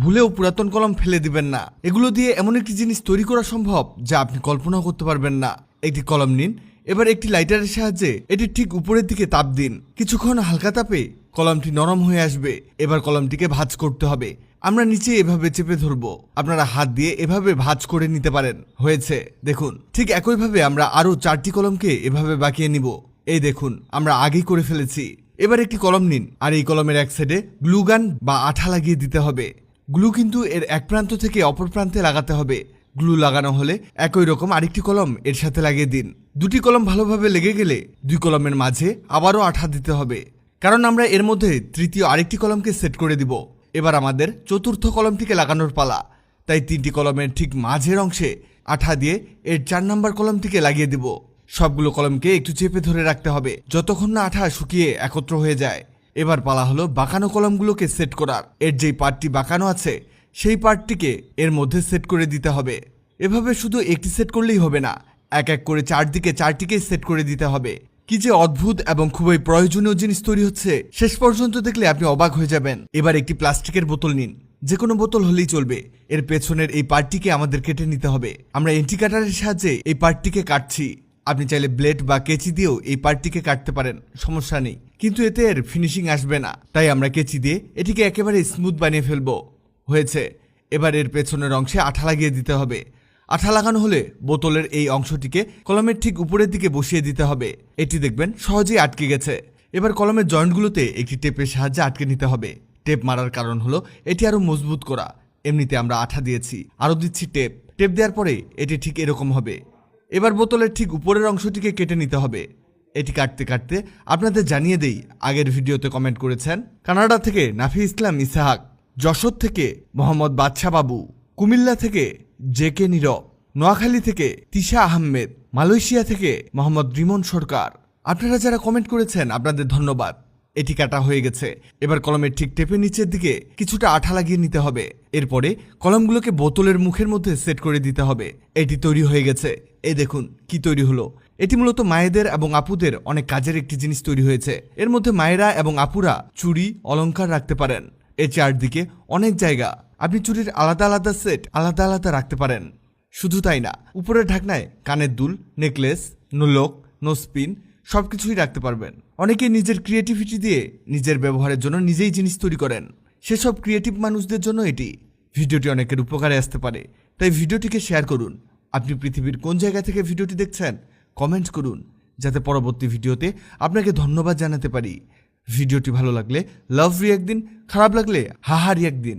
ভুলেও পুরাতন কলম ফেলে দিবেন না। এগুলো দিয়ে এমন একটি জিনিস তৈরি করা সম্ভব যা আপনি কল্পনাও করতে পারবেন না। একটি কলম নিন, এবার একটি লাইটারের সাহায্যে এটি ঠিক উপরের দিকে তাপ দিন। কিছুক্ষণ হালকা তাপে কলমটি নরম হয়ে আসবে। এবার কলমটিকে ভাঁজ করতে হবে। আমরা নিচে এভাবে চেপে ধরবো। আপনারা হাত দিয়ে এভাবে ভাঁজ করে নিতে পারেন। হয়েছে, দেখুন। ঠিক একইভাবে আমরা আরো 4টি কলমকে এভাবে বাঁকিয়ে নিব। এই দেখুন, আমরা আগেই করে ফেলেছি। এবার একটি কলম নিন, আর এই কলমের এক সাইডে গ্লু গান বা আঠা লাগিয়ে দিতে হবে। গ্লু কিন্তু এর এক প্রান্ত থেকে অপর প্রান্তে লাগাতে হবে। গ্লু লাগানো হলে একই রকম আরেকটি কলম এর সাথে লাগিয়ে দিন। দুটি কলম ভালোভাবে লেগে গেলে দুই কলমের মাঝে আবারও আঠা দিতে হবে, কারণ আমরা এর মধ্যে তৃতীয় আরেকটি কলমকে সেট করে দিব। এবার আমাদের চতুর্থ কলমটিকে লাগানোর পালা। তাই 3টি কলমের ঠিক মাঝের অংশে আঠা দিয়ে এর 4 নম্বর কলমটিকে লাগিয়ে দিব। সবগুলো কলমকে একটু চেপে ধরে রাখতে হবে যতক্ষণ না আঠা শুকিয়ে একত্র হয়ে যায়। এবার পালা হলো বাঁকানো কলমগুলোকে সেট করার। এর যেই পার্টটি বাঁকানো আছে সেই পার্টটিকে এর মধ্যে সেট করে দিতে হবে। এভাবে শুধু একটি সেট করলেই হবে না, এক এক করে চারদিকে 4টিকে সেট করে দিতে হবে। কি যে অদ্ভুত এবং খুবই প্রয়োজনীয় জিনিস তৈরি হচ্ছে, শেষ পর্যন্ত দেখলে আপনি অবাক হয়ে যাবেন। এবার একটি প্লাস্টিকের বোতল নিন, যে কোনো বোতল হলেই চলবে। এর পেছনের এই পার্টটিকে আমাদের কেটে নিতে হবে। আমরা এন্টি কাটারের সাহায্যে এই পার্টটিকে কাটছি। আপনি চাইলে ব্লেড বা কেচি দিয়েও এই পার্টটিকে কাটতে পারেন, সমস্যা নেই, কিন্তু এতে এর ফিনিশিং আসবে না। তাই আমরা কেচি দিয়ে এটিকে একেবারে স্মুথ বানিয়ে ফেলবো। হয়েছে, এবার এর পেছনের অংশে আঠা লাগিয়ে দিতে হবে। আঠা লাগানো হলে বোতলের এই অংশটিকে কলমের ঠিক উপরের দিকে বসিয়ে দিতে হবে। এটি দেখবেন সহজেই আটকে গেছে। এবার কলমের জয়েন্টগুলোতে একটি টেপের সাহায্যে আটকে নিতে হবে। টেপ মারার কারণ হলো এটি আরো মজবুত করা। এমনিতে আমরা আঠা দিয়েছি, আরো দিচ্ছি টেপ। টেপ দেওয়ার পরে এটি ঠিক এরকম হবে। এবার বোতলের ঠিক উপরের অংশটিকে কেটে নিতে হবে। এটি কাটতে কাটতে আপনাদের জানিয়ে দেই, আগের ভিডিওতে কমেন্ট করেছেন কানাডা থেকে নাফি ইসলাম ইসাহাক, যশোর থেকে মোহাম্মদ বাদশা বাবু, কুমিল্লা থেকে জেকে নীরব, নোয়াখালী থেকে তিশা আহমেদ, মালয়েশিয়া থেকে মোহাম্মদ রিমন সরকার। আপনারা যারা কমেন্ট করেছেন আপনাদের ধন্যবাদ। এটি কাটা হয়ে গেছে। এবার কলমের ঠিক টেপের নিচের দিকে কিছুটা আঠা লাগিয়ে নিতে হবে। এরপরে কলমগুলোকে বোতলের মুখের মধ্যে সেট করে দিতে হবে। এটি তৈরি হয়ে গেছে। এই দেখুন কি তৈরি হলো। এটি মূলত মায়েদের এবং আপুদের অনেক কাজের একটি জিনিস তৈরি হয়েছে। এর মধ্যে মায়েরা এবং আপুরা চুড়ি অলংকার রাখতে পারেন। এর চারদিকে অনেক জায়গা। আপনি চুড়ির আলাদা আলাদা সেট আলাদা আলাদা রাখতে পারেন। শুধু তাই না, উপরের ঢাকনায় কানের দুল, নেকলেস, নোলক, নোসপিন সবকিছুই রাখতে পারবেন। অনেকে নিজের ক্রিয়েটিভিটি দিয়ে নিজের ব্যবহারের জন্য নিজেই জিনিস তৈরি করেন। সেসব ক্রিয়েটিভ মানুষদের জন্য এটি ভিডিওটি অনেকের উপকারে আসতে পারে। তাই ভিডিওটিকে শেয়ার করুন। আপনি পৃথিবীর কোন জায়গা থেকে ভিডিওটি দেখছেন কমেন্ট করুন, যাতে পরবর্তী ভিডিওতে আপনাকে ধন্যবাদ জানাতে পারি। ভিডিওটি ভালো লাগলে লাভ রিয়াক্ট দিন, খারাপ লাগলে হাহা রিয়াক্ট দিন।